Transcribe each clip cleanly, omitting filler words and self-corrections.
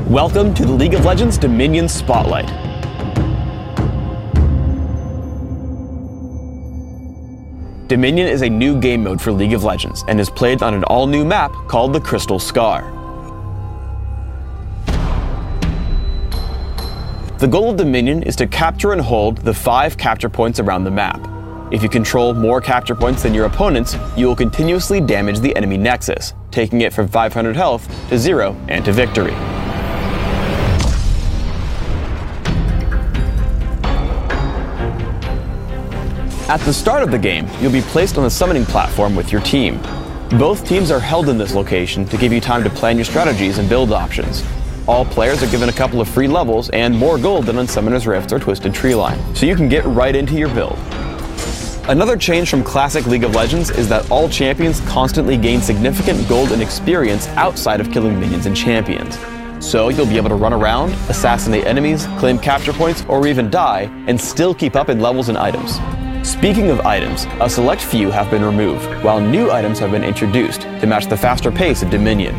Welcome to the League of Legends Dominion Spotlight. Dominion is a new game mode for League of Legends and is played on an all-new map called the Crystal Scar. The goal of Dominion is to capture and hold the 5 capture points around the map. If you control more capture points than your opponents, you will continuously damage the enemy nexus, taking it from 500 health to 0 and to victory. At the start of the game, you'll be placed on the summoning platform with your team. Both teams are held in this location to give you time to plan your strategies and build options. All players are given a couple of free levels and more gold than on Summoner's Rifts or Twisted Treeline, so you can get right into your build. Another change from classic League of Legends is that all champions constantly gain significant gold and experience outside of killing minions and champions. So you'll be able to run around, assassinate enemies, claim capture points, or even die, and still keep up in levels and items. Speaking of items, a select few have been removed, while new items have been introduced to match the faster pace of Dominion.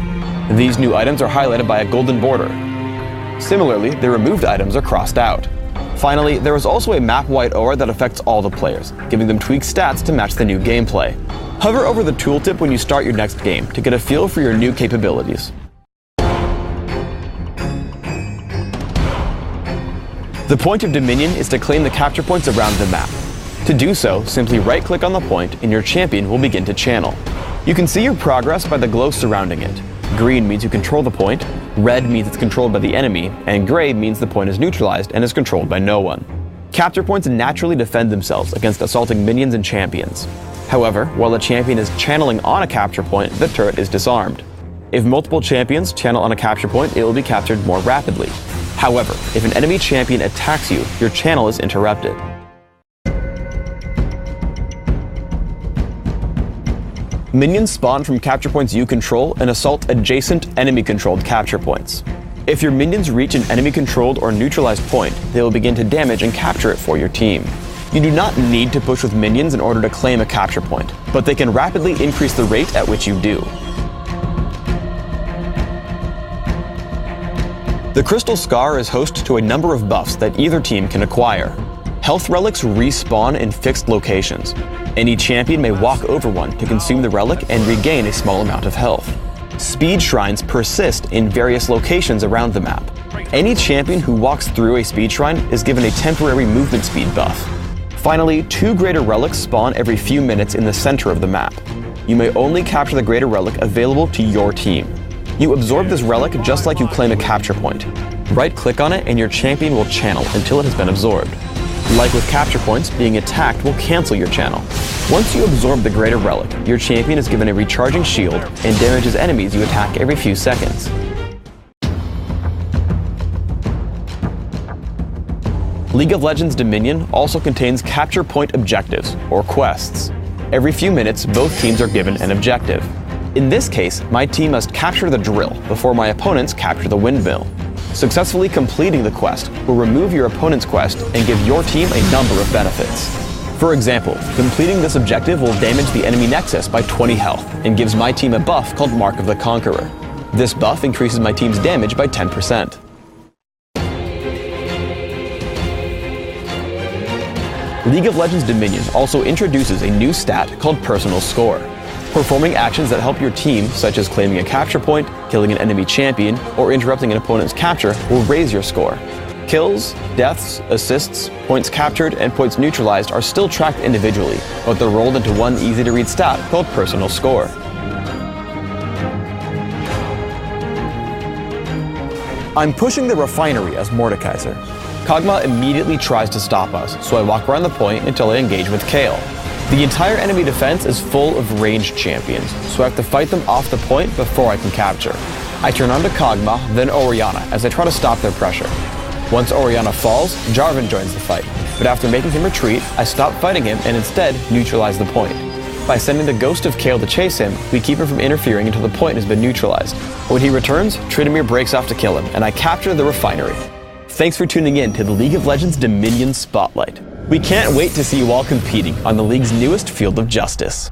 These new items are highlighted by a golden border. Similarly, the removed items are crossed out. Finally, there is also a map-wide aura that affects all the players, giving them tweaked stats to match the new gameplay. Hover over the tooltip when you start your next game to get a feel for your new capabilities. The point of Dominion is to claim the capture points around the map. To do so, simply right-click on the point and your champion will begin to channel. You can see your progress by the glow surrounding it. Green means you control the point, red means it's controlled by the enemy, and gray means the point is neutralized and is controlled by no one. Capture points naturally defend themselves against assaulting minions and champions. However, while a champion is channeling on a capture point, the turret is disarmed. If multiple champions channel on a capture point, it will be captured more rapidly. However, if an enemy champion attacks you, your channel is interrupted. Minions spawn from capture points you control and assault adjacent enemy-controlled capture points. If your minions reach an enemy-controlled or neutralized point, they will begin to damage and capture it for your team. You do not need to push with minions in order to claim a capture point, but they can rapidly increase the rate at which you do. The Crystal Scar is host to a number of buffs that either team can acquire. Health relics respawn in fixed locations. Any champion may walk over one to consume the relic and regain a small amount of health. Speed shrines persist in various locations around the map. Any champion who walks through a speed shrine is given a temporary movement speed buff. Finally, 2 greater relics spawn every few minutes in the center of the map. You may only capture the greater relic available to your team. You absorb this relic just like you claim a capture point. Right-click on it and your champion will channel until it has been absorbed. Like with capture points, being attacked will cancel your channel. Once you absorb the greater relic, your champion is given a recharging shield and damages enemies you attack every few seconds. League of Legends Dominion also contains capture point objectives, or quests. Every few minutes, both teams are given an objective. In this case, my team must capture the drill before my opponents capture the windmill. Successfully completing the quest will remove your opponent's quest and give your team a number of benefits. For example, completing this objective will damage the enemy nexus by 20 health and gives my team a buff called Mark of the Conqueror. This buff increases my team's damage by 10%. League of Legends Dominion also introduces a new stat called Personal Score. Performing actions that help your team, such as claiming a capture point, killing an enemy champion, or interrupting an opponent's capture, will raise your score. Kills, deaths, assists, points captured, and points neutralized are still tracked individually, but they're rolled into one easy-to-read stat called Personal Score. I'm pushing the refinery as Mordekaiser. Kog'Maw immediately tries to stop us, so I walk around the point until I engage with Kayle. The entire enemy defense is full of ranged champions, so I have to fight them off the point before I can capture. I turn on to Kog'Maw, then Orianna, as I try to stop their pressure. Once Orianna falls, Jarvan joins the fight, but after making him retreat, I stop fighting him and instead neutralize the point. By sending the Ghost of Kayle to chase him, we keep him from interfering until the point has been neutralized. When he returns, Tryndamere breaks off to kill him, and I capture the refinery. Thanks for tuning in to the League of Legends Dominion Spotlight. We can't wait to see you all competing on the League's newest field of justice.